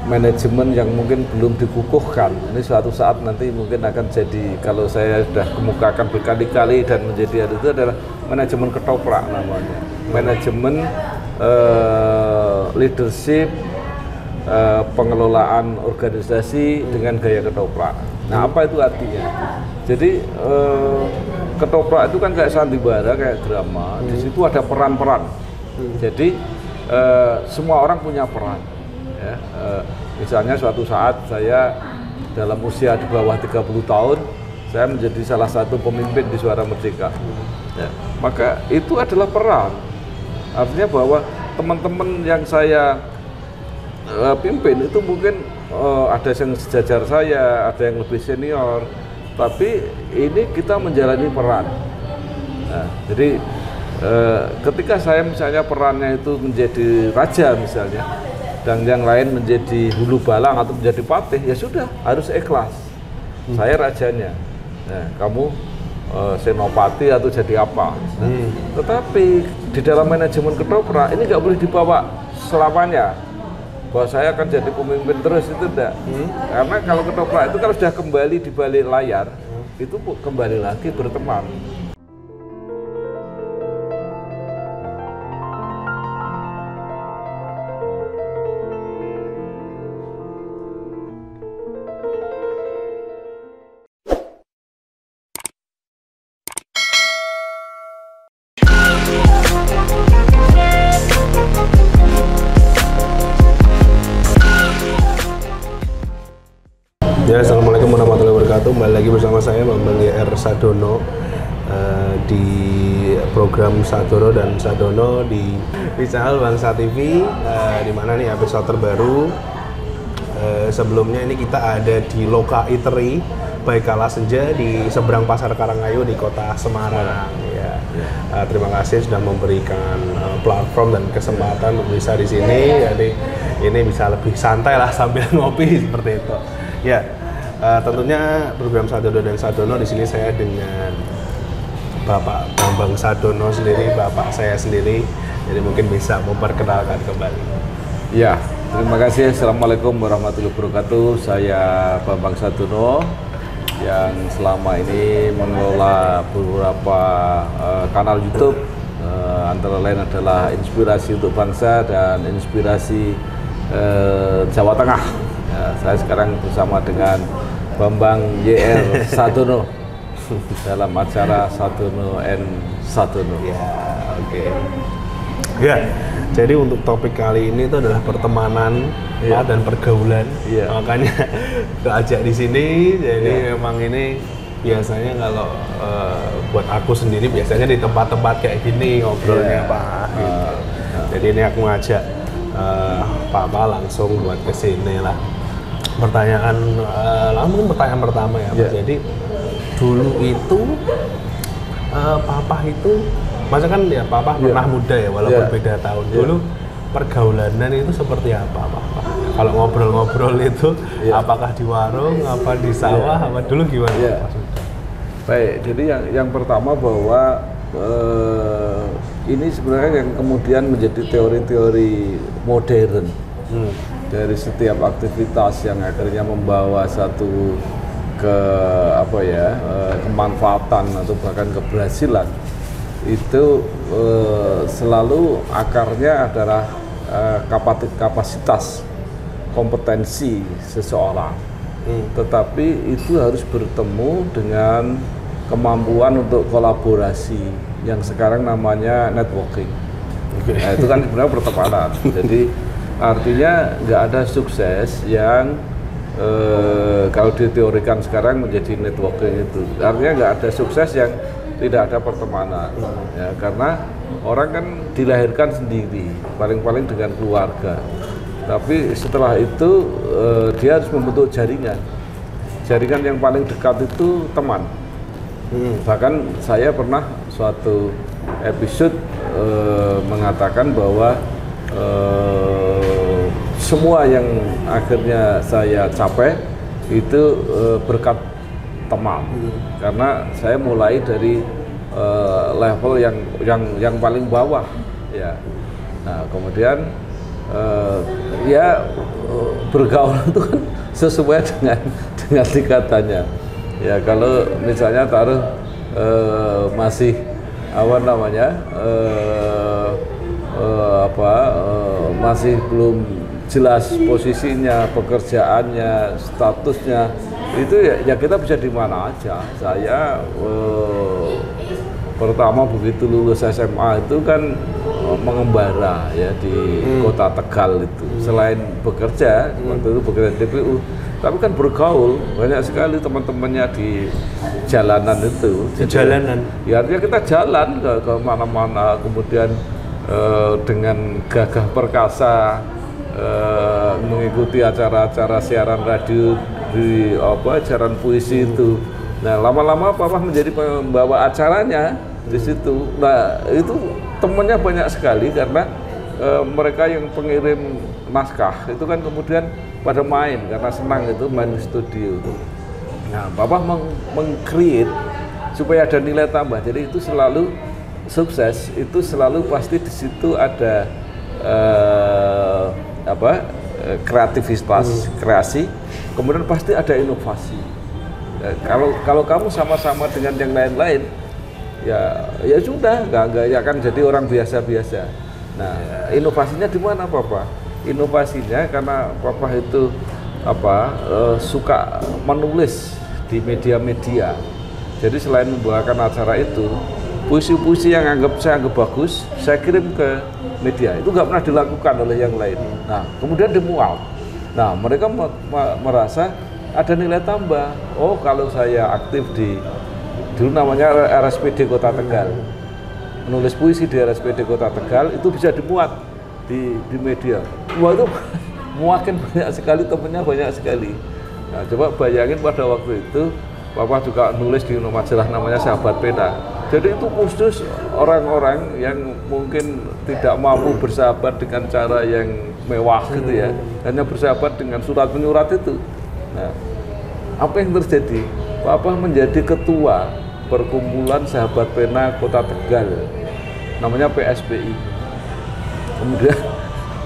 manajemen yang mungkin belum dikukuhkan. Ini suatu saat nanti mungkin akan jadi, kalau saya sudah kemukakan berkali-kali dan menjadi itu adalah manajemen ketoprak namanya. Manajemen leadership, pengelolaan organisasi dengan gaya ketoprak. Nah, apa itu artinya? Jadi ketoprak itu kan kayak sandiwara, kayak drama. Di situ ada peran-peran. Jadi semua orang punya peran. Ya, misalnya suatu saat saya dalam usia di bawah 30 tahun, saya menjadi salah satu pemimpin di Suara Merdeka. Ya, maka itu adalah peran. Artinya bahwa teman-teman yang saya pimpin itu mungkin ada yang sejajar saya, ada yang lebih senior, tapi ini kita menjalani peran. Nah, jadi ketika saya misalnya perannya itu menjadi raja misalnya, dan yang lain menjadi hulu balang atau menjadi patih, ya sudah, harus ikhlas. Saya rajanya, nah, kamu senopati atau jadi apa. Tetapi di dalam manajemen ketoprak ini nggak boleh dibawa selamanya bahwa saya akan jadi pemimpin terus, itu enggak. Karena kalau ketoprak itu kalau sudah kembali di balik layar, itu kembali lagi berteman. Ya, assalamualaikum warahmatullahi wabarakatuh. Kembali lagi bersama saya Bambang GR Sadono di program Sadono dan Sadono di channel Bangsa TV, di mana nih episode terbaru. Sebelumnya ini kita ada di Loka Eatery by Kala Senja di seberang Pasar Karangayu di Kota Semarang. Ya. Terima kasih sudah memberikan platform dan kesempatan untuk bisa di sini. Jadi ini bisa lebih santai lah sambil ngopi seperti itu. Ya, tentunya program Sadono dan Sadono di sini saya dengan Bapak Bambang Sadono sendiri, Bapak saya sendiri. Jadi mungkin bisa memperkenalkan kembali. Ya, terima kasih. Assalamualaikum warahmatullahi wabarakatuh. Saya Bambang Sadono yang selama ini mengelola beberapa kanal YouTube, antara lain adalah Inspirasi untuk Bangsa dan Inspirasi Jawa Tengah. Ya, saya sekarang bersama dengan Bambang YR Sadono dalam acara Sadono and Sadono. Ya, oke. Ya, jadi untuk topik kali ini itu adalah pertemanan dan pergaulan. Makanya keajak di sini. Jadi memang ini biasanya kalau buat aku sendiri biasanya di tempat-tempat kayak gini ngobrolnya Pak. Gitu. Jadi ini aku ngajak Pak langsung buat kesini lah. Pertanyaan pertama ya Pak. Jadi dulu itu Papa itu, masa kan ya Papa pernah muda ya walaupun beda tahun. Dulu pergaulannya itu seperti apa Pak? Kalau ngobrol-ngobrol itu apakah di warung, apa di sawah, apa dulu gimana Pak? Baik, jadi yang pertama bahwa ini sebenarnya yang kemudian menjadi teori-teori modern. Dari setiap aktivitas yang akhirnya membawa satu kemanfaatan atau bahkan keberhasilan, itu selalu akarnya adalah kapasitas kompetensi seseorang. Tetapi itu harus bertemu dengan kemampuan untuk kolaborasi yang sekarang namanya networking. Nah, itu kan sebenarnya pertemanan. Jadi artinya nggak ada sukses yang kalau diteorikan sekarang menjadi networking itu. Artinya nggak ada sukses yang tidak ada pertemanan. Ya, karena orang kan dilahirkan sendiri, paling-paling dengan keluarga. Tapi setelah itu dia harus membentuk jaringan. Jaringan yang paling dekat itu teman. Bahkan saya pernah suatu episode mengatakan bahwa semua yang akhirnya saya capai itu berkat teman. Karena saya mulai dari level yang paling bawah, ya. Nah, kemudian bergaul itu kan sesuai dengan tingkatannya. Ya kalau misalnya taruh masih apa namanya masih belum jelas posisinya, pekerjaannya, statusnya, itu ya kita bisa di mana aja. Saya pertama begitu lulus SMA itu kan mengembara ya di kota Tegal itu. Selain bekerja, waktu itu bekerja di DPU, tapi kan bergaul banyak sekali teman-temannya di jalanan itu. Di jalanan. Ya artinya kita jalan ke mana-mana, kemudian dengan gagah perkasa mengikuti acara-acara siaran radio di ajaran puisi itu. Nah lama-lama papa menjadi pembawa acaranya di situ. Nah itu temennya banyak sekali karena mereka yang pengirim naskah itu kan kemudian pada main karena senang itu main di studio. Nah papa meng-create supaya ada nilai tambah. Jadi itu selalu sukses, itu selalu pasti di situ ada kreativitas, kreasi, kemudian pasti ada inovasi. Kalau kamu sama-sama dengan yang lain-lain, ya sudah, nggak akan jadi orang biasa-biasa. Nah, inovasinya di mana, Papa? Inovasinya karena Papa itu suka menulis di media-media. Jadi selain membawakan acara itu, puisi-puisi yang saya anggap bagus, saya kirim ke media. Itu nggak pernah dilakukan oleh yang lain. Nah, kemudian dimual. Nah, mereka merasa ada nilai tambah. Oh, kalau saya aktif dulu namanya RSPD Kota Tegal, menulis puisi di RSPD Kota Tegal itu bisa dimuat di media. Wah, itu makin banyak sekali, temennya banyak sekali. Nah, coba bayangin pada waktu itu, Papa juga nulis di majalah namanya Sahabat Pena. Jadi itu khusus orang-orang yang mungkin tidak mampu bersahabat dengan cara yang mewah gitu ya, hanya bersahabat dengan surat menyurat itu. Nah, apa yang terjadi? Papa menjadi ketua perkumpulan Sahabat Pena Kota Tegal, namanya PSPI. Kemudian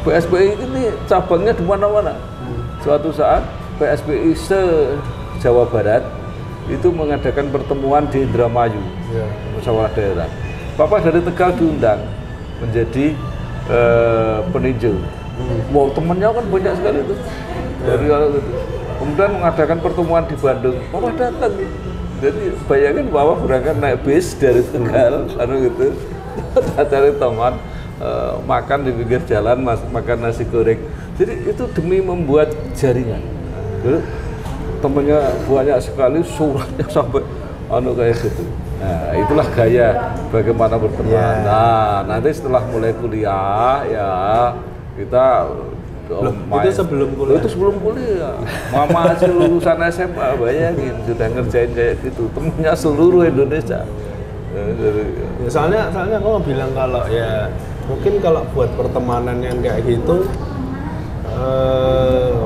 PSPI ini cabangnya di mana-mana. Suatu saat PSPI se-Jawa Barat itu mengadakan pertemuan di Indramayu, musyawarah daerah. Papa dari Tegal diundang menjadi peninjau. Wow, temennya kan banyak sekali itu dari orang itu. Kemudian mengadakan pertemuan di Bandung, Papa datang. Jadi bayangin Papa berangkat naik bis dari Tegal, lalu gitu, cari teman, makan di pinggir jalan, makan nasi goreng. Jadi itu demi membuat jaringan. Jadi, temennya banyak sekali, suratnya sampai kayak gitu. Nah, itulah gaya bagaimana berteman. Nah, nanti setelah mulai kuliah ya kita main. Itu sebelum kuliah? Itu sebelum kuliah. Mama hasil lulusan SMA, bayangin sudah ngerjain kayak gitu. Temennya seluruh Indonesia. Ya, soalnya aku bilang kalau ya mungkin kalau buat pertemanan yang kayak gitu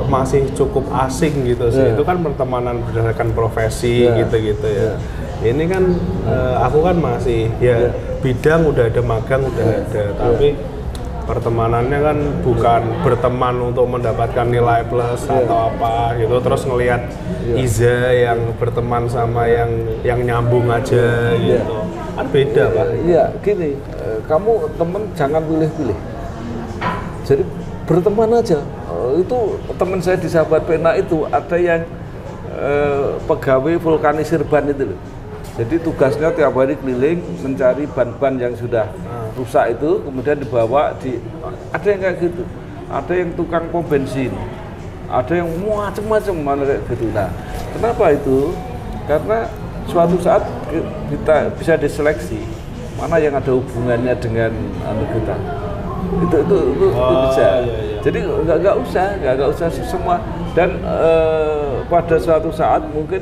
masih cukup asing gitu sih. Itu kan pertemanan berdasarkan profesi gitu-gitu ya. Ini kan aku kan masih bidang udah ada, magang udah ada, tapi pertemanannya kan bukan berteman untuk mendapatkan nilai plus atau apa gitu, terus ngelihat Iza yang berteman sama yang nyambung aja gitu. Kan beda, Pak. Iya, gini, kamu temen jangan pilih-pilih. Jadi berteman aja. Itu teman saya di Sahabat Pena itu ada yang pegawai vulkanisir ban itu loh. Jadi tugasnya tiap hari keliling mencari ban-ban yang sudah rusak itu, kemudian dibawa ada yang kayak gitu, ada yang tukang pom bensin, ada yang macam-macam mana kayak gitu. Nah, kenapa itu? Karena suatu saat kita bisa diseleksi mana yang ada hubungannya dengan kita. Itu bisa. Iya. Jadi nggak usah semua. Dan pada suatu saat mungkin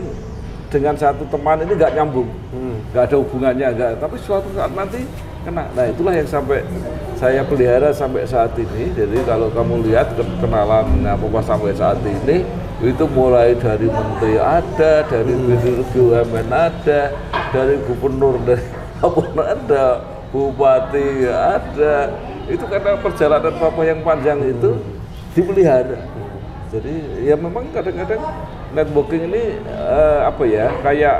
dengan satu teman ini nggak nyambung, nggak ada hubungannya, tapi suatu saat nanti kena. Nah itulah yang sampai saya pelihara sampai saat ini. Jadi kalau kamu lihat kenalan Papa sampai saat ini, itu mulai dari menteri ada, dari BUMN ada, dari gubernur, dari apapun ada, bupati ada. Itu karena perjalanan Papa yang panjang itu dipelihara. Jadi ya memang kadang-kadang networking ini apa ya kayak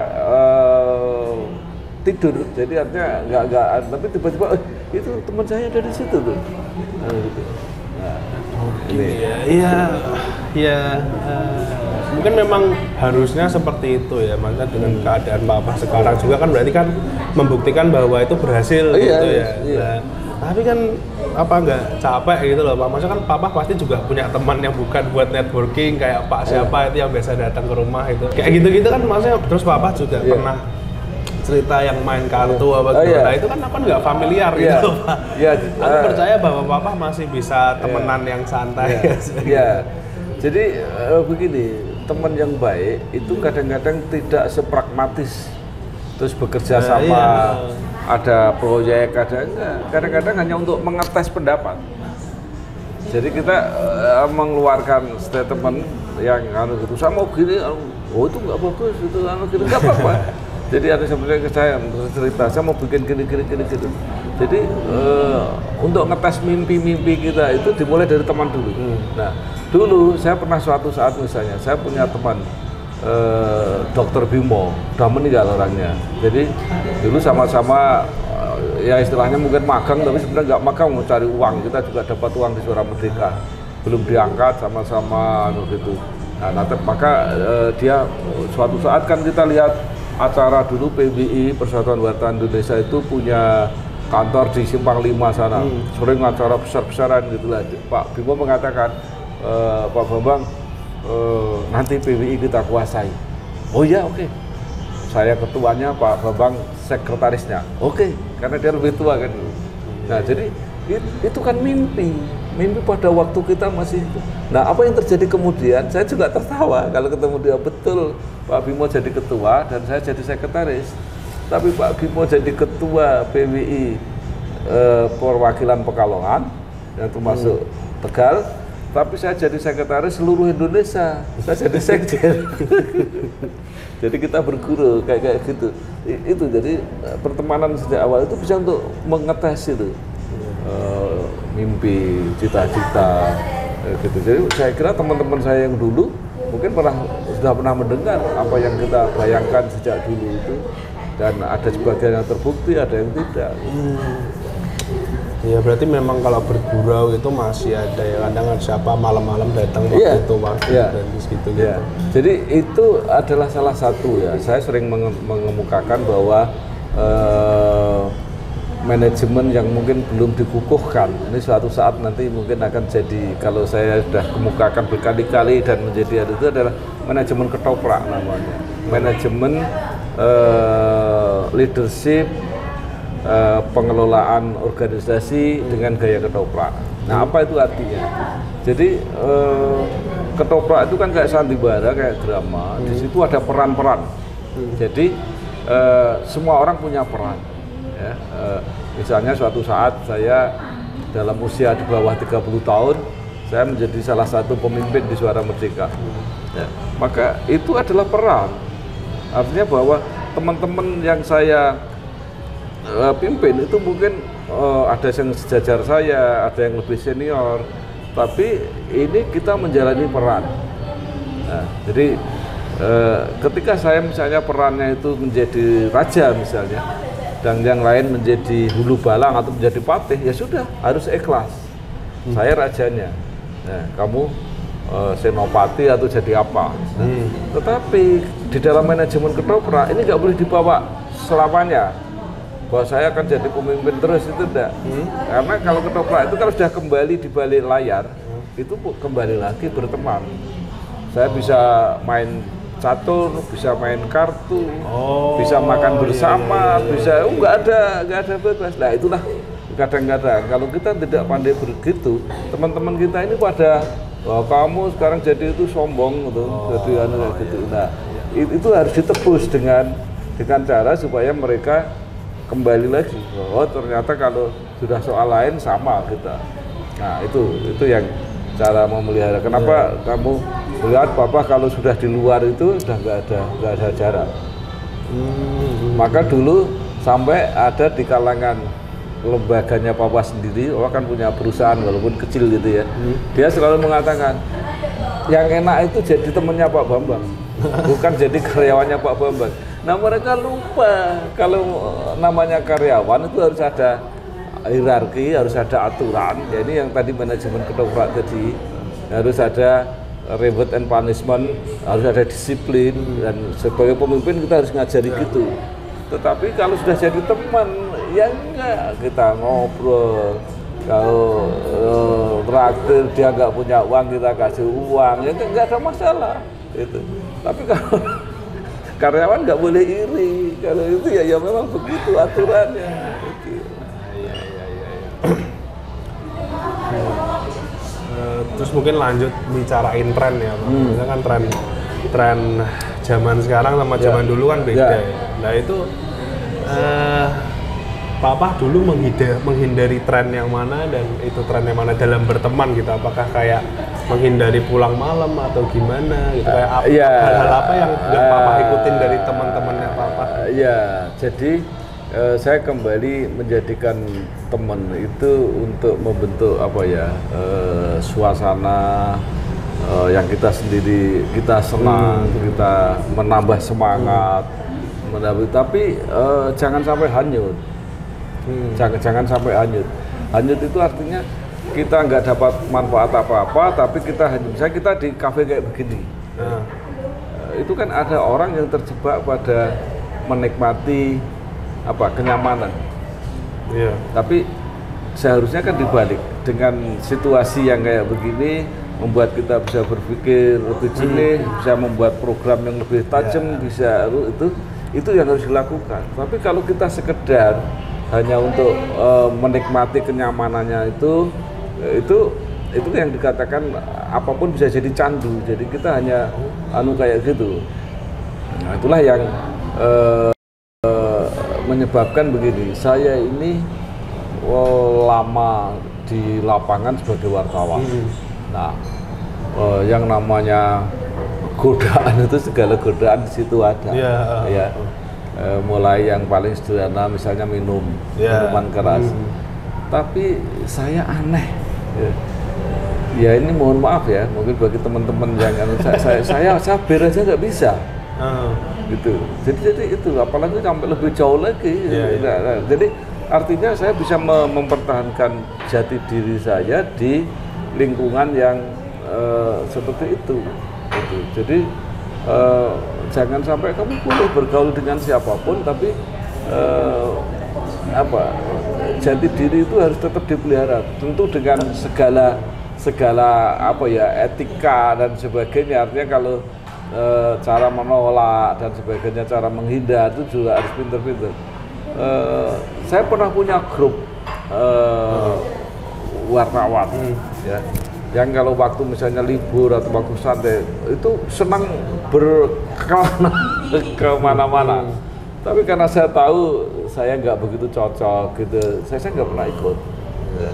tidur. Jadi artinya nggak tapi tiba-tiba itu teman saya ada di situ tuh. Nah, gitu. Nah, ini. Iya. Mungkin memang harusnya seperti itu ya, maka dengan keadaan Papa sekarang juga kan berarti kan membuktikan bahwa itu berhasil gitu ya. Nah, tapi kan apa nggak capek gitu loh Pak? Maksudnya kan Papa pasti juga punya teman yang bukan buat networking kayak Pak siapa itu yang biasa datang ke rumah itu. Kayak gitu-gitu kan maksudnya terus Papa juga pernah cerita yang main kartu apa gitu. Nah itu kan apa nggak familiar gitu Pak. Aku percaya bahwa Papa masih bisa temenan yang santai. Jadi begini, teman yang baik itu kadang-kadang tidak sepragmatis terus bekerja sama, ada proyek, ada enggak. Kadang-kadang hanya untuk mengetes pendapat. Jadi kita mengeluarkan statement yang gitu, saya mau gini, oh itu nggak bagus, itu gini, nggak apa-apa. Jadi ada sebenarnya saya cerita, saya mau bikin gini. Jadi untuk ngetes mimpi-mimpi kita itu dimulai dari teman dulu. Nah, dulu saya pernah suatu saat misalnya, saya punya teman Dr. Bimo, udah meninggal orangnya. Jadi dulu sama-sama ya istilahnya mungkin magang, tapi sebenarnya nggak magang, mau cari uang. Kita juga dapat uang di Suara Merdeka, belum diangkat sama-sama gitu. Nah, maka dia suatu saat kan kita lihat acara dulu PBI Persatuan Wartawan Indonesia itu punya kantor di Simpang 5 sana, sering acara besar-besaran gitulah. Pak Bimo mengatakan, Pak Bambang, nanti PBI kita kuasai. Oh ya, oke. Saya ketuanya, Pak Bambang sekretarisnya. Oke, karena dia lebih tua kan. Nah, jadi itu kan mimpi pada waktu kita masih. Nah, apa yang terjadi kemudian? Saya juga tertawa kalau ketemu dia, betul Pak Bimo jadi ketua dan saya jadi sekretaris. Tapi Pak Bimo jadi ketua PWI perwakilan Pekalongan yang termasuk Tegal. Tapi saya jadi sekretaris seluruh Indonesia. Saya jadi sekjen. Jadi kita berguru kayak gitu. Itu jadi pertemanan sejak awal itu bisa untuk mengetes itu mimpi, cita-cita gitu. Jadi saya kira teman-teman saya yang dulu mungkin sudah pernah mendengar apa yang kita bayangkan sejak dulu itu, dan ada sebagian yang terbukti, ada yang tidak. Ya berarti memang kalau bergurau itu masih ada ya, kadang siapa malam-malam datang waktu itu dan gitu. Jadi itu adalah salah satu ya. Saya sering mengemukakan bahwa manajemen yang mungkin belum dikukuhkan ini suatu saat nanti mungkin akan jadi, kalau saya sudah kemukakan berkali-kali dan menjadi itu adalah manajemen ketoprak namanya. Manajemen leadership, pengelolaan organisasi dengan gaya ketoprak. Nah, apa itu artinya? Jadi ketoprak itu kan kayak sandiwara, kayak drama. Di situ ada peran-peran. Jadi semua orang punya peran. Ya, misalnya suatu saat saya dalam usia di bawah 30 tahun, saya menjadi salah satu pemimpin di Suara Merdeka. Ya, maka itu adalah peran. Artinya bahwa teman-teman yang saya pimpin itu mungkin ada yang sejajar saya, ada yang lebih senior, tapi ini kita menjalani peran. Nah, jadi ketika saya misalnya perannya itu menjadi raja misalnya, dan yang lain menjadi hulu balang atau menjadi patih, ya sudah, harus ikhlas. Saya rajanya, nah, kamu senopati atau jadi apa. Nah, tetapi di dalam manajemen ketoprak ini nggak boleh dibawa selamanya bahwa saya akan jadi pemimpin terus, itu enggak. Karena kalau ketoprak itu kalau sudah kembali di balik layar, itu kembali lagi berteman. Saya bisa main catur, bisa main kartu, bisa makan bersama, bisa nggak ada bebas. Nah itulah kadang-kadang kalau kita tidak pandai begitu, teman-teman kita ini pada kamu sekarang jadi itu sombong gitu, jadi gitu. Nah itu harus ditebus dengan cara supaya mereka kembali lagi. Oh ternyata kalau sudah soal lain sama kita. Nah itu yang cara memelihara. Kenapa kamu melihat Papa kalau sudah di luar itu sudah nggak ada jarak. Maka dulu sampai ada di kalangan lembaganya Papa sendiri, Papa kan punya perusahaan walaupun kecil gitu ya. Dia selalu mengatakan, yang enak itu jadi temennya Pak Bambang, bukan jadi karyawannya Pak Bambang. Nah mereka lupa kalau namanya karyawan itu harus ada hierarki, harus ada aturan. Jadi yang tadi manajemen ketoprak tadi harus ada reward and punishment, harus ada disiplin, dan sebagai pemimpin kita harus ngajari gitu. Tetapi kalau sudah jadi teman, ya enggak, kita ngobrol. Kalau traktir dia nggak punya uang, kita kasih uang, ya nggak ada masalah itu. Tapi kalau karyawan nggak boleh iri, kalau itu ya memang begitu aturannya. Terus mungkin lanjut bicarain tren ya, Pak. Misalnya kan tren zaman sekarang sama zaman dulu kan beda. Ya. Nah itu Papa dulu menghindari tren yang mana dan itu tren yang mana dalam berteman gitu? Apakah kayak menghindari pulang malam atau gimana? Gitu kayak hal-hal apa yang Papa ikutin dari teman-temannya Papa? Ya, jadi saya kembali menjadikan teman itu untuk membentuk apa ya suasana yang kita sendiri kita senang, kita menambah semangat, tapi jangan sampai hanyut. Jangan sampai hanyut. Hanyut itu artinya kita nggak dapat manfaat apa-apa, tapi kita hanyut. Misalnya kita di kafe kayak begini, itu kan ada orang yang terjebak pada menikmati kenyamanan. Yeah. Tapi seharusnya kan dibalik, dengan situasi yang kayak begini membuat kita bisa berpikir lebih jernih, bisa membuat program yang lebih tajam, bisa itu yang harus dilakukan. Tapi kalau kita sekedar hanya untuk menikmati kenyamanannya itu yang dikatakan apapun bisa jadi candu. Jadi kita hanya kayak gitu. Nah, itulah yang menyebabkan begini. Saya ini lama di lapangan sebagai wartawan. Nah, yang namanya godaan itu segala godaan di situ ada. Ya. Mulai yang paling sederhana misalnya minuman keras. Tapi saya aneh. Ya ini mohon maaf ya, mungkin bagi teman-teman yang saya bir aja nggak bisa. Gitu. Jadi itu apalagi sampai lebih jauh lagi. Jadi artinya saya bisa mempertahankan jati diri saya di lingkungan yang seperti itu. Gitu. Jadi jangan sampai kamu boleh bergaul dengan siapapun, tapi jati diri itu harus tetap dipelihara. Tentu dengan segala etika dan sebagainya. Artinya kalau cara menolak dan sebagainya, cara menghindar itu juga harus pinter-pinter. Saya pernah punya grup wartawan, ya, yang kalau waktu misalnya libur atau waktu santai itu senang berkelana kemana-mana. Tapi karena saya tahu saya nggak begitu cocok gitu, saya nggak pernah ikut. Ya.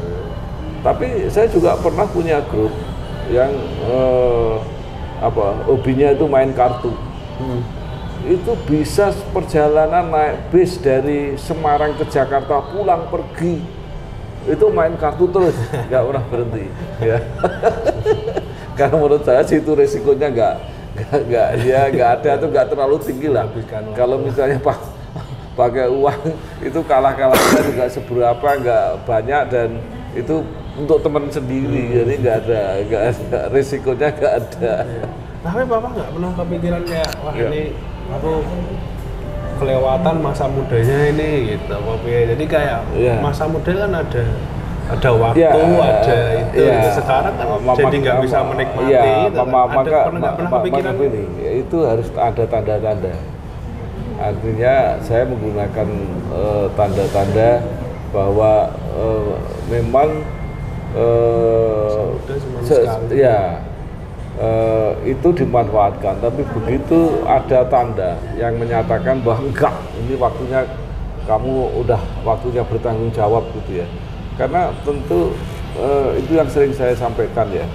Tapi saya juga pernah punya grup yang hobinya itu main kartu. Itu bisa perjalanan naik bis dari Semarang ke Jakarta pulang pergi itu main kartu terus, nggak pernah berhenti. Ya. Karena menurut saya sih itu resikonya nggak ada atau nggak terlalu tinggi lah. Kalau misalnya pakai uang itu kalah-kalahnya juga seberapa, nggak banyak, dan itu untuk teman sendiri, jadi nggak ada resikonya nggak ada. Tapi Bapak nggak pernah kepikiran kayak wah ini aku kelewatan masa mudanya ini gitu, jadi kayak masa muda kan ada waktu, ada itu. Sekarang kan jadi nggak bisa menikmati. Pernah kepikiran ini? Itu harus ada tanda-tanda. Artinya saya menggunakan tanda-tanda bahwa memang itu dimanfaatkan, tapi begitu ada tanda yang menyatakan bahwa enggak, ini waktunya kamu udah waktunya bertanggung jawab gitu ya. Karena tentu itu yang sering saya sampaikan ya,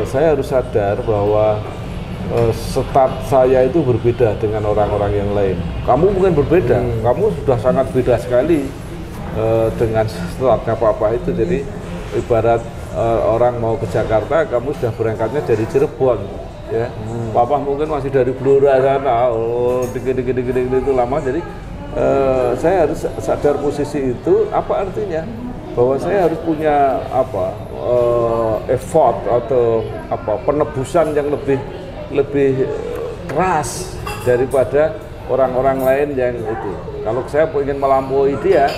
saya harus sadar bahwa start saya itu berbeda dengan orang-orang yang lain. Kamu mungkin berbeda, kamu sudah sangat beda sekali dengan startnya Papa itu. Jadi ibarat orang mau ke Jakarta, kamu sudah berangkatnya dari Cirebon, ya. Papa mungkin masih dari Blora sana, dikit itu lama. Jadi saya harus sadar posisi itu. Apa artinya? Bahwa saya harus punya effort atau penebusan yang lebih keras daripada orang-orang lain yang itu. Kalau saya ingin melampaui dia,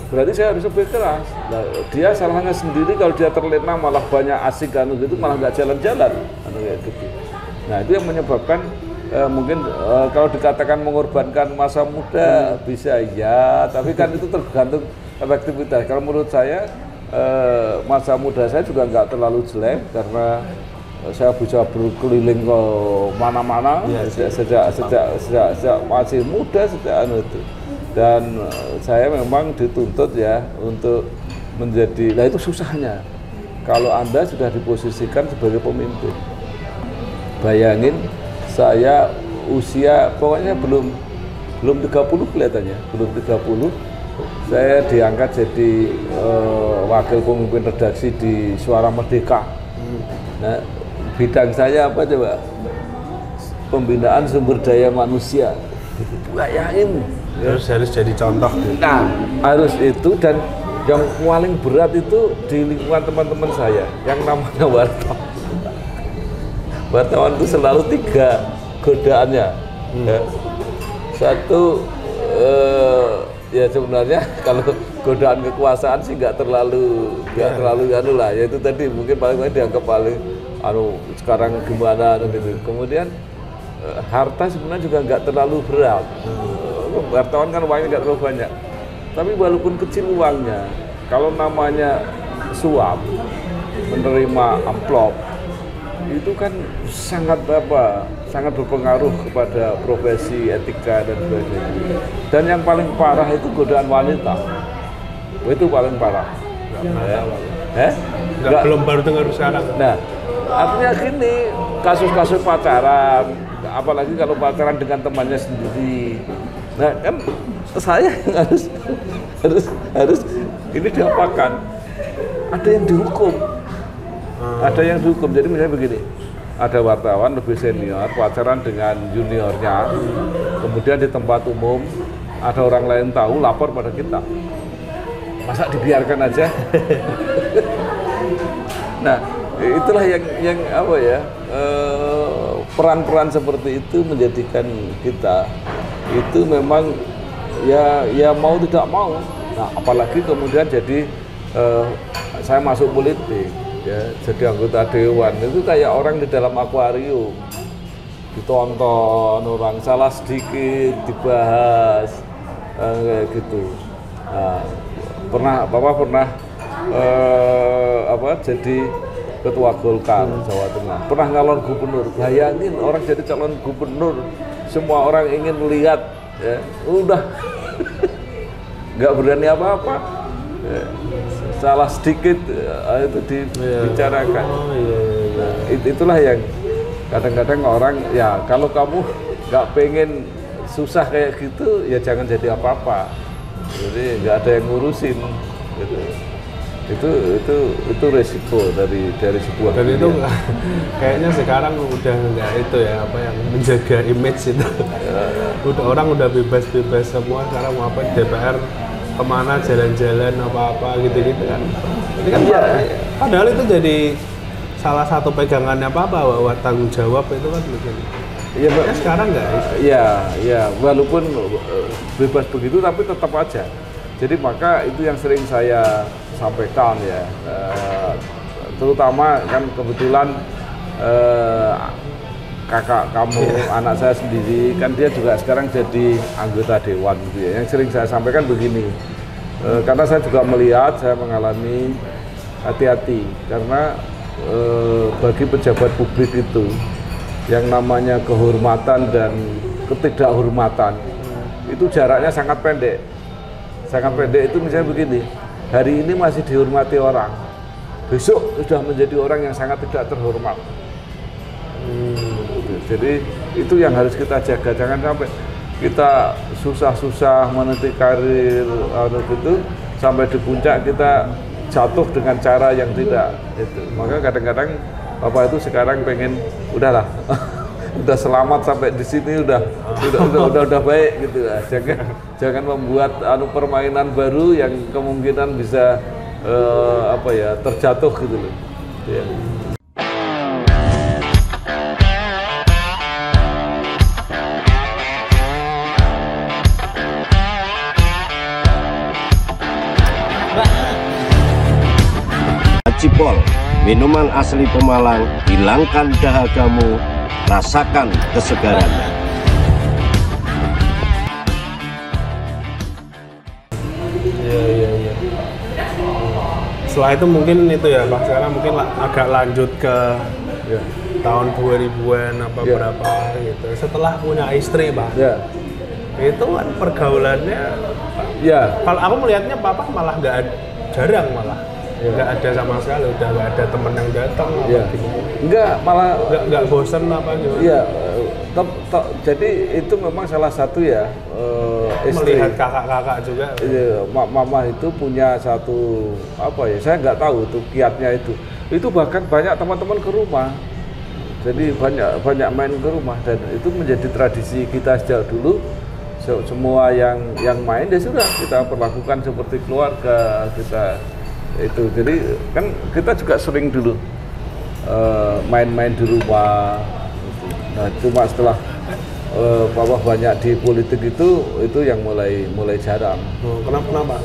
berarti saya harus lebih keras. Nah, dia salahnya sendiri kalau dia terlena malah banyak asik gitu, malah nggak jalan-jalan, kayak gitu. Nah, itu yang menyebabkan mungkin kalau dikatakan mengorbankan masa muda bisa ya, tapi kan itu tergantung efektivitas. Kalau menurut saya masa muda saya juga nggak terlalu jelek karena saya bisa berkeliling ke mana-mana sejak masih muda sejak itu. Dan saya memang dituntut ya untuk menjadi, nah itu susahnya kalau Anda sudah diposisikan sebagai pemimpin. Bayangin saya usia pokoknya belum 30 kelihatannya, belum 30 saya diangkat jadi wakil pemimpin redaksi di Suara Merdeka. Nah, bidang saya apa coba? Pembinaan sumber daya manusia. Bayangin. Harus jadi contoh. Nah, harus itu, dan yang paling berat itu di lingkungan teman-teman saya yang namanya wartawan. Wartawan itu selalu 3 godaannya. Ya. Satu, ya sebenarnya kalau godaan kekuasaan sih nggak terlalu anu lah. Ya itu tadi mungkin paling dianggap paling sekarang gimana gitu. Kemudian harta sebenarnya juga nggak terlalu berat. Wartawan kan uangnya nggak terlalu banyak. Tapi walaupun kecil uangnya, kalau namanya suap, menerima amplop, itu kan sangat berpengaruh kepada profesi, etika dan sebagainya. Dan yang paling parah itu godaan wanita. Itu paling parah. Belum baru dengar sekarang. Nah, artinya gini, kasus-kasus pacaran, apalagi kalau pacaran dengan temannya sendiri. Nah, kan saya harus ini diapakan? Ada yang dihukum. Ada yang dihukum. Jadi misalnya begini, ada wartawan lebih senior pacaran dengan juniornya, kemudian di tempat umum ada orang lain tahu, lapor pada kita. Masa dibiarkan aja? Nah, itulah yang apa ya, peran-peran seperti itu menjadikan kita itu memang ya mau tidak mau. Nah, apalagi kemudian jadi saya masuk politik. Ya, jadi anggota dewan itu kayak orang di dalam akuarium, ditonton orang, salah sedikit dibahas kayak gitu. Nah, Bapak pernah jadi ketua Golkar Jawa Tengah, pernah nyalon gubernur. Bayangin orang jadi calon gubernur, semua orang ingin lihat, ya, udah nggak berani apa-apa. Ya. Salah sedikit itu dibicarakan. Nah, itulah yang kadang-kadang orang, ya kalau kamu nggak pengen susah kayak gitu, ya jangan jadi apa-apa. Jadi nggak ada yang ngurusin. Gitu. Itu resiko dari sebuah. Dan itu kayaknya sekarang udah nggak itu ya, apa yang menjaga image itu. Udah orang udah bebas semua sekarang, mau apa DPR kemana jalan-jalan apa-apa gitu-gitu kan. Ini kan padahal itu jadi salah satu pegangannya bahwa tanggung jawab itu kan mungkin. Iya, sekarang nggak? Iya, walaupun bebas begitu tapi tetap aja. Jadi maka itu yang sering saya sampaikan ya, terutama kan kebetulan kakak kamu, anak saya sendiri, kan dia juga sekarang jadi anggota dewan gitu ya. Yang sering saya sampaikan begini, karena saya juga melihat, saya mengalami, hati-hati, karena bagi pejabat publik itu, yang namanya kehormatan dan ketidakhormatan, itu jaraknya sangat pendek. Sangat pendek itu misalnya begini, hari ini masih dihormati orang, besok sudah menjadi orang yang sangat tidak terhormat. Jadi itu yang harus kita jaga, jangan sampai kita susah-susah meniti karir gitu, sampai di puncak kita jatuh dengan cara yang tidak itu. Maka kadang-kadang Bapak itu sekarang pengen udahlah udah selamat sampai di sini udah baik gitu lah. Jangan membuat permainan baru yang kemungkinan bisa terjatuh gitu loh. Ya. Cipol, minuman asli Pemalang, hilangkan dahagamu, rasakan kesegarannya. Iya. Setelah itu mungkin itu ya Pak, sekarang mungkin agak lanjut ke tahun 2000-an berapa gitu. Setelah punya istri Pak, itu kan pergaulannya, kalau aku melihatnya Papa malah jarang malah. Nggak ada sama sekali, udah nggak ada temen yang datang malah nggak bosen apa gimana? Iya, jadi itu memang salah satu istri. Melihat kakak-kakak juga. Iya, mama itu punya satu saya nggak tahu tuh kiatnya itu bahkan banyak teman-teman ke rumah, jadi banyak main ke rumah dan itu menjadi tradisi kita sejak dulu. Semua yang main ya sudah kita perlakukan seperti keluarga kita. Itu jadi kan kita juga sering dulu main-main di rumah. Nah cuma setelah Papa banyak di politik itu yang mulai jarang. Kenapa?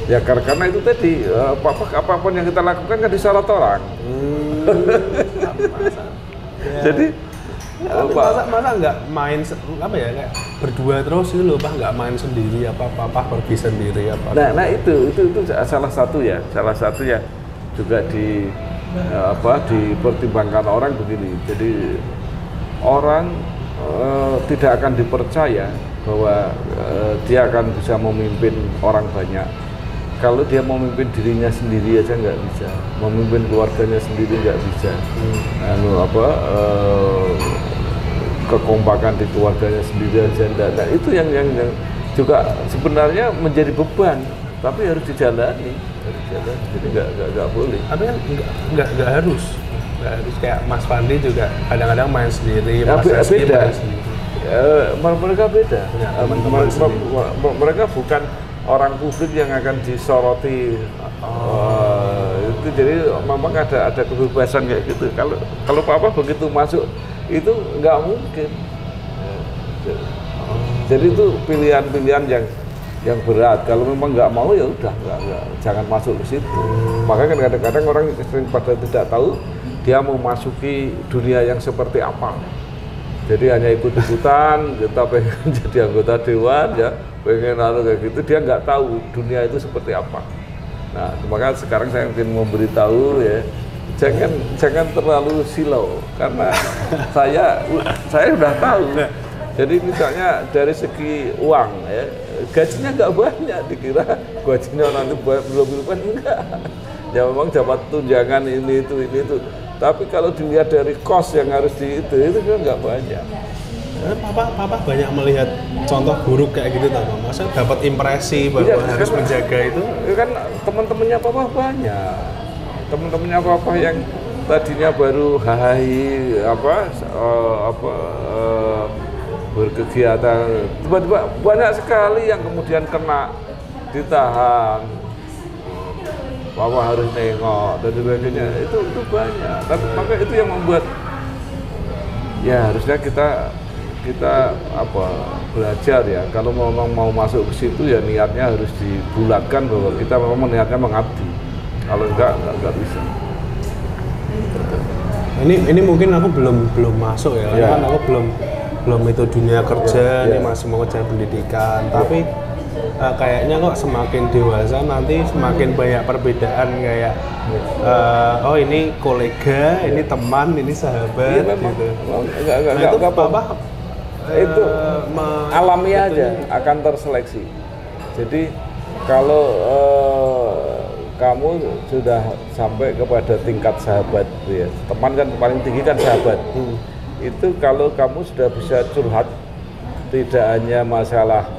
Ya karena itu tadi Papa apapun yang kita lakukan kan disorot orang. Jadi masa nggak main kayak berdua terus gitu loh Pak, nggak main sendiri Papa pergi sendiri Nah itu salah satu ya juga dipertimbangkan orang begini. Jadi orang tidak akan dipercaya bahwa dia akan bisa memimpin orang banyak kalau dia memimpin dirinya sendiri aja nggak bisa, memimpin keluarganya sendiri nggak bisa. Kekompakan di keluarganya sendiri aja enggak. Nah itu yang juga sebenarnya menjadi beban, tapi harus dijalani. Jadi nggak boleh. Tapi kan nggak harus kayak Mas Fandi juga kadang-kadang main sendiri, Mas Rizky main sendiri. Mereka beda. Mereka bukan orang publik yang akan disoroti. Itu jadi memang ada kebebasan kayak gitu. Kalau Papa begitu masuk itu nggak mungkin. Jadi itu pilihan-pilihan yang berat. Kalau memang nggak mau ya udah nggak, jangan masuk ke situ. Makanya kan kadang-kadang orang sering pada tidak tahu dia mau masuki dunia yang seperti apa. Jadi hanya ikut-ikutan, kita pengen jadi anggota dewan ya, pengen kayak gitu, dia nggak tahu dunia itu seperti apa. Nah, maka sekarang saya ingin memberitahu ya, jangan terlalu silau karena saya sudah tahu. Jadi misalnya dari segi uang ya, gajinya nggak banyak, dikira gajinya nanti belum enggak. Ya memang dapat tunjangan ini itu. Tapi kalau dilihat dari kos yang harus itu juga nggak banyak. Papa banyak melihat contoh buruk kayak gitu tak, masa dapat impresi bahwa harus menjaga itu? Kan teman-temannya Papa banyak, teman-temannya Papa yang tadinya baru berkegiatan, tiba-tiba banyak sekali yang kemudian kena, ditahan, Papa harus nengok dan sebagainya, itu banyak. Tapi maka itu yang membuat ya harusnya kita belajar ya, kalau memang mau masuk ke situ ya niatnya harus dibulatkan bahwa kita memang niatnya mengabdi. Kalau enggak bisa. Ini mungkin aku belum masuk ya, karena kan aku belum itu dunia kerja, ini masih mau ngejar pendidikan. Tapi kayaknya kok semakin dewasa nanti semakin banyak perbedaan kayak ini kolega, ini teman, ini sahabat gitu. Enggak apa-apa. Itu alamiah aja akan terseleksi. Jadi kalau kamu sudah sampai kepada tingkat sahabat ya, teman kan paling tinggi kan sahabat. Itu kalau kamu sudah bisa curhat, tidak hanya masalah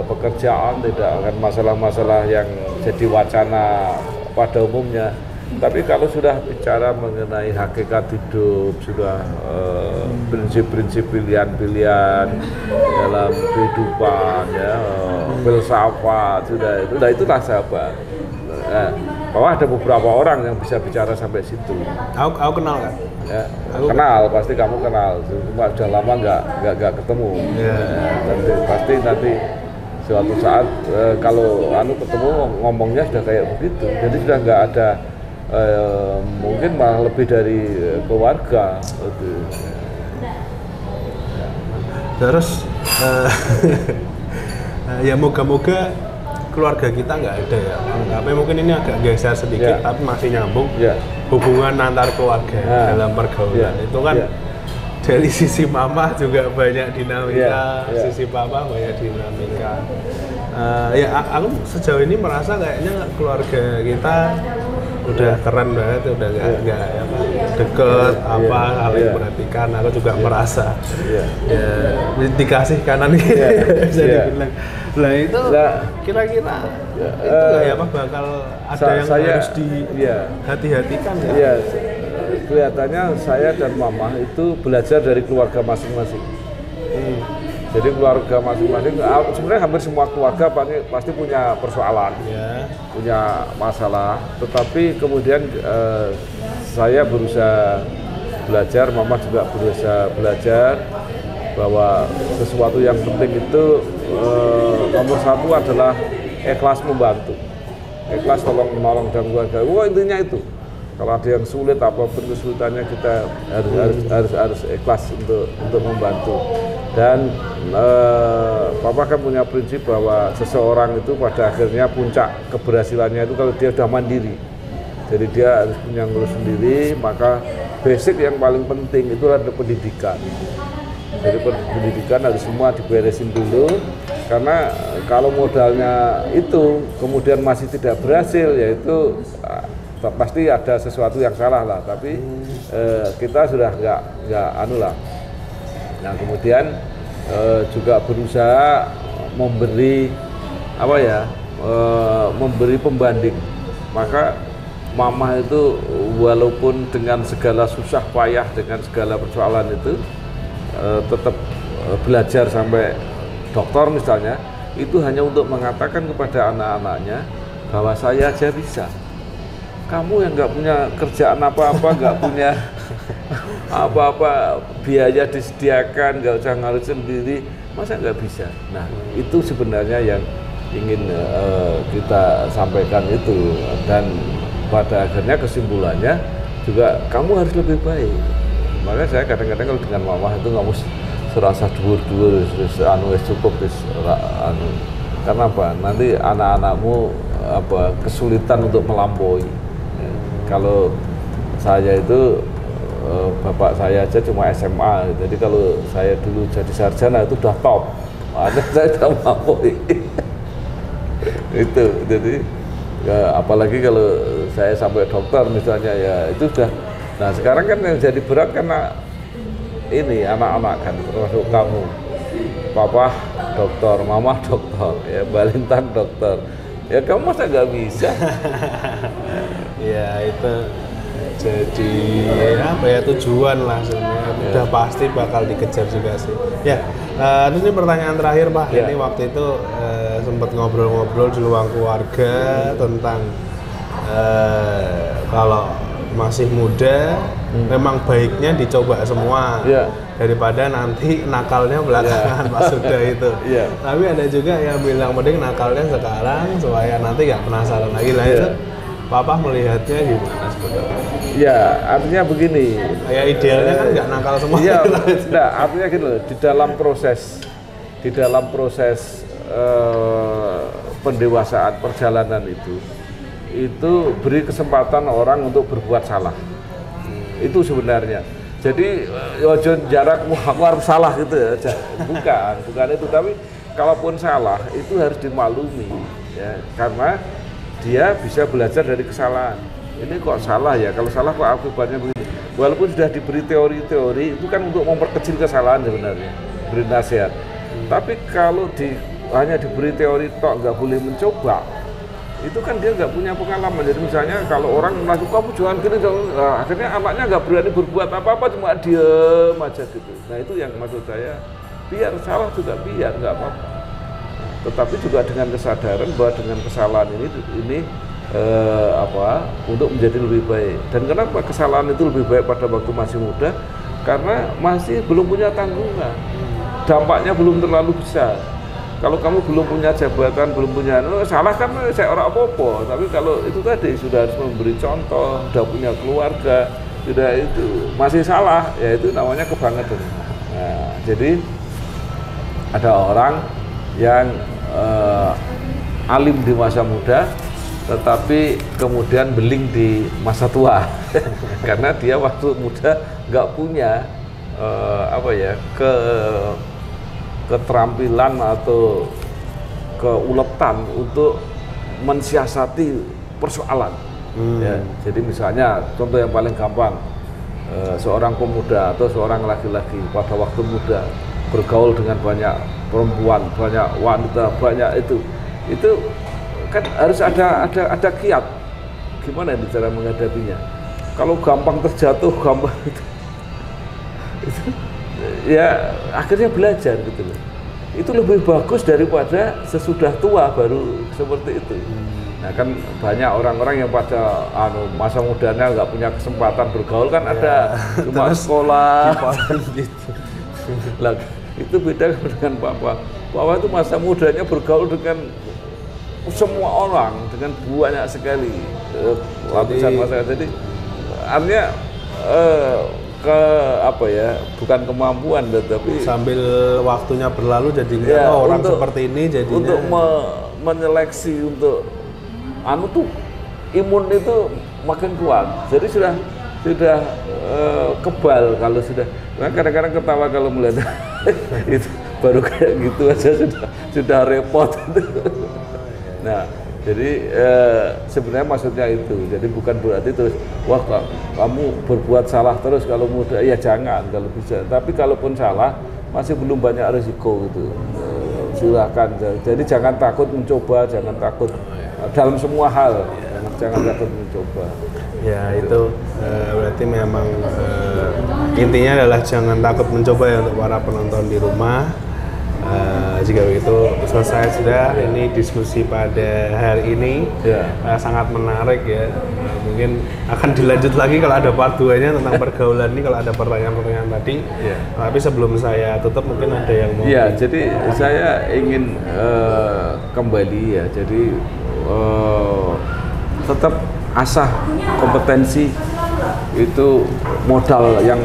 pekerjaan, tidak akan masalah-masalah yang jadi wacana pada umumnya. Tapi kalau sudah bicara mengenai hakikat hidup, sudah prinsip-prinsip pilihan-pilihan dalam kehidupan, ya, filsafat, sudah itulah sahabat. Bahwa ada beberapa orang yang bisa bicara sampai situ. Aku kenal kan? Ya, kenal, pasti kamu kenal. Cuma sudah lama nggak ketemu. Pasti nanti suatu saat kalau ketemu ngomongnya sudah kayak begitu. Jadi sudah nggak ada. Mungkin malah lebih dari keluarga. Terus ya moga-moga keluarga kita nggak ada ya. Tapi mungkin ini agak geser sedikit, tapi masih nyambung. Hubungan antar keluarga dalam pergaulan itu kan dari sisi mama juga banyak dinamika, sisi papa banyak dinamika. Aku sejauh ini merasa kayaknya keluarga kita udah keren banget, udah nggak deket saling perhatikan. Aku juga merasa dikasih kanan bisa dibilang. Lah itu kira-kira itu kayak bakal ada yang harus hati-hatikan ya? Iya, kelihatannya saya dan mama itu belajar dari keluarga masing-masing. Jadi keluarga masing-masing, sebenarnya hampir semua keluarga pasti punya persoalan, punya masalah. Tetapi kemudian saya berusaha belajar, mama juga berusaha belajar bahwa sesuatu yang penting itu nomor satu adalah ikhlas membantu, ikhlas tolong menolong dan keluarga. Intinya itu. Kalau ada yang sulit apapun kesulitannya kita harus ikhlas untuk membantu. Dan Papa kan punya prinsip bahwa seseorang itu pada akhirnya puncak keberhasilannya itu kalau dia sudah mandiri. Jadi dia harus punya ngurus sendiri, maka basic yang paling penting itu adalah pendidikan. Jadi pendidikan harus semua diberesin dulu, karena kalau modalnya itu kemudian masih tidak berhasil, yaitu pasti ada sesuatu yang salah lah. Tapi kita sudah nggak anu lah. Nah kemudian juga berusaha memberi memberi pembanding. Maka mama itu walaupun dengan segala susah payah, dengan segala persoalan itu tetap belajar sampai doktor misalnya, itu hanya untuk mengatakan kepada anak-anaknya bahwa saya aja bisa. Kamu yang nggak punya kerjaan apa-apa, nggak punya apa-apa, biaya disediakan, nggak usah ngaruh sendiri, masa nggak bisa? Nah, itu sebenarnya yang ingin kita sampaikan itu. Dan pada akhirnya kesimpulannya juga kamu harus lebih baik. Makanya saya kadang-kadang kalau dengan mama itu nggak mesti serasa dur-dur, cukup, karena apa? Nanti anak-anakmu kesulitan untuk melampaui. Kalau saya itu bapak saya aja cuma SMA, jadi kalau saya dulu jadi sarjana itu udah top, saya sudah mampu. Itu jadi apalagi kalau saya sampai dokter misalnya, ya itu sudah. Nah sekarang kan yang jadi berat karena ini anak-anak kan, termasuk kamu, papa dokter, mama dokter, ya Mbak Lintang dokter, ya kamu masa nggak bisa? Ya itu jadi tujuan lah sebenarnya, udah pasti bakal dikejar juga sih. Terus ini pertanyaan terakhir Pak, ini waktu itu sempat ngobrol-ngobrol di ruang keluarga tentang kalau masih muda memang baiknya dicoba semua daripada nanti nakalnya belakangan pas sudah itu. Tapi ada juga yang bilang mending nakalnya sekarang supaya nanti nggak penasaran lagi lah. Itu Papa melihatnya gimana sebetulnya? Ya, artinya begini. Ya idealnya kan nggak nakal semua. Iya, nah, artinya gitu loh, di dalam proses pendewasaan perjalanan itu beri kesempatan orang untuk berbuat salah. Itu sebenarnya. Jadi jarak aku harus salah gitu ya. Bukan itu, tapi kalaupun salah itu harus dimaklumi ya, karena dia bisa belajar dari kesalahan. Ini kok salah ya, kalau salah kok akibatnya begini. Walaupun sudah diberi teori-teori, itu kan untuk memperkecil kesalahan sebenarnya, beri nasihat. Tapi kalau hanya diberi teori tok, nggak boleh mencoba, itu kan dia nggak punya pengalaman. Jadi misalnya kalau orang melakukan kamu jangan gini, akhirnya anaknya nggak berani berbuat apa-apa, cuma diem aja gitu. Nah itu yang maksud saya, biar salah juga biar nggak apa-apa. Tetapi juga dengan kesadaran bahwa dengan kesalahan ini untuk menjadi lebih baik. Dan kenapa kesalahan itu lebih baik pada waktu masih muda? Karena masih belum punya tanggungan, dampaknya belum terlalu besar. Kalau kamu belum punya jabatan, belum punya salah kan saya orang apa-apa. Tapi kalau itu tadi sudah harus memberi contoh, sudah punya keluarga, sudah itu masih salah, ya itu namanya kebangetan. Nah, jadi ada orang yang alim di masa muda, tetapi kemudian beling di masa tua karena dia waktu muda nggak punya keterampilan atau keuletan untuk mensiasati persoalan. Ya, jadi misalnya contoh yang paling gampang, seorang pemuda atau seorang laki-laki pada waktu muda bergaul dengan banyak perempuan, banyak wanita, banyak itu kan harus ada kiat. Gimana ini cara menghadapinya? Kalau gampang terjatuh, gampang itu ya akhirnya belajar gitu loh. Itu lebih bagus daripada sesudah tua baru seperti itu. Nah kan banyak orang-orang yang pada masa mudanya nggak punya kesempatan bergaul kan ya, ada cuma sekolah gitu. Lah, itu beda dengan Papa. Papa itu masa mudanya bergaul dengan semua orang, dengan banyak sekali lapisan masyarakat. Jadi artinya bukan kemampuan, tetapi sambil waktunya berlalu jadi orang seperti ini jadinya untuk menyeleksi untuk tuh imun itu makin kuat. Jadi sudah kebal kalau sudah. Nah, kadang-kadang ketawa kalau melihat itu baru kayak gitu aja sudah repot. Nah, jadi sebenarnya maksudnya itu. Jadi bukan berarti terus wah kamu berbuat salah terus kalau muda, ya jangan kalau bisa. Tapi kalaupun salah masih belum banyak risiko gitu. Silahkan. Jadi jangan takut mencoba, jangan takut dalam semua hal. Jangan takut mencoba. Ya itu berarti memang intinya adalah jangan takut mencoba ya untuk para penonton di rumah. Jika begitu selesai sudah ini diskusi pada hari ini sangat menarik ya. Mungkin akan dilanjut lagi kalau ada part 2-nya tentang pergaulan ini, kalau ada pertanyaan-pertanyaan tadi. Tapi sebelum saya tutup mungkin ada yang mau. Ya, jadi saya ingin kembali ya. Jadi tetap asah kompetensi itu modal yang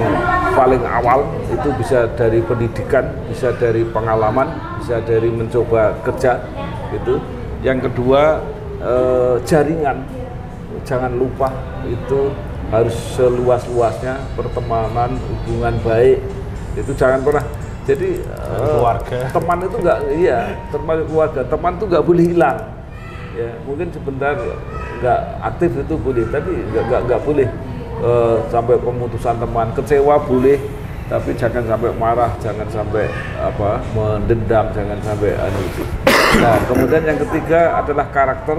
paling awal, itu bisa dari pendidikan, bisa dari pengalaman, bisa dari mencoba kerja gitu. Yang kedua jaringan, jangan lupa itu harus seluas-luasnya pertemanan, hubungan baik itu jangan pernah. Jadi keluarga, teman itu termasuk keluarga, teman itu nggak boleh hilang. Ya, mungkin sebentar nggak aktif itu boleh, tapi nggak boleh sampai pemutusan teman. Kecewa boleh, tapi jangan sampai marah, jangan sampai mendendam, jangan sampai itu. Nah, kemudian yang ketiga adalah karakter,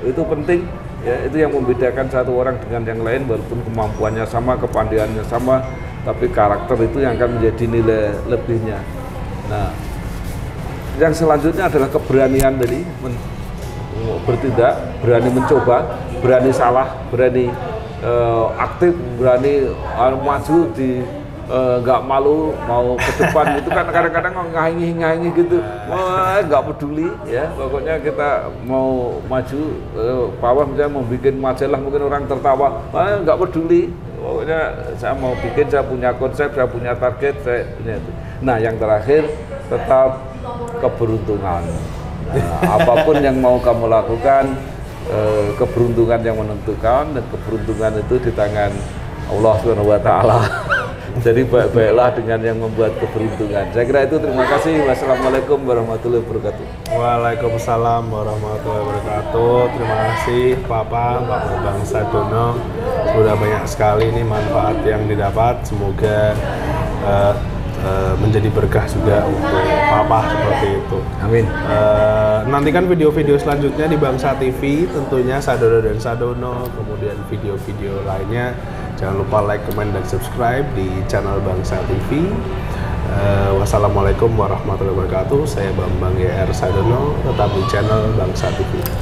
itu penting. Ya, itu yang membedakan satu orang dengan yang lain, walaupun kemampuannya sama, kepandaiannya sama, tapi karakter itu yang akan menjadi nilai lebihnya. Nah, yang selanjutnya adalah keberanian tadi. Bertindak, berani mencoba, berani salah, berani aktif, berani maju di nggak malu mau ke depan. Itu kan kadang-kadang ngahingi gitu, nggak peduli ya. Pokoknya kita mau maju, Pawah misalnya mau bikin majalah, mungkin orang tertawa, nggak peduli. Pokoknya saya mau bikin, saya punya konsep, saya punya target, saya punya itu. Nah, yang terakhir tetap keberuntungan. Nah, apapun yang mau kamu lakukan, keberuntungan yang menentukan, dan keberuntungan itu di tangan Allah Subhanahu wa Ta'ala. Jadi baik-baiklah dengan yang membuat keberuntungan. Saya kira itu. Terima kasih. Wassalamualaikum warahmatullahi wabarakatuh. Waalaikumsalam warahmatullahi wabarakatuh. Terima kasih Bapak Bambang Sadono. Sudah banyak sekali ini manfaat yang didapat. Semoga menjadi berkah juga untuk papa seperti itu. Amin. Nantikan video-video selanjutnya di Bangsa TV, tentunya Sadono dan Sadono, kemudian video-video lainnya. Jangan lupa like, comment, dan subscribe di channel Bangsa TV. Wassalamualaikum warahmatullahi wabarakatuh. Saya Bambang GR Sadono, tetap di channel Bangsa TV.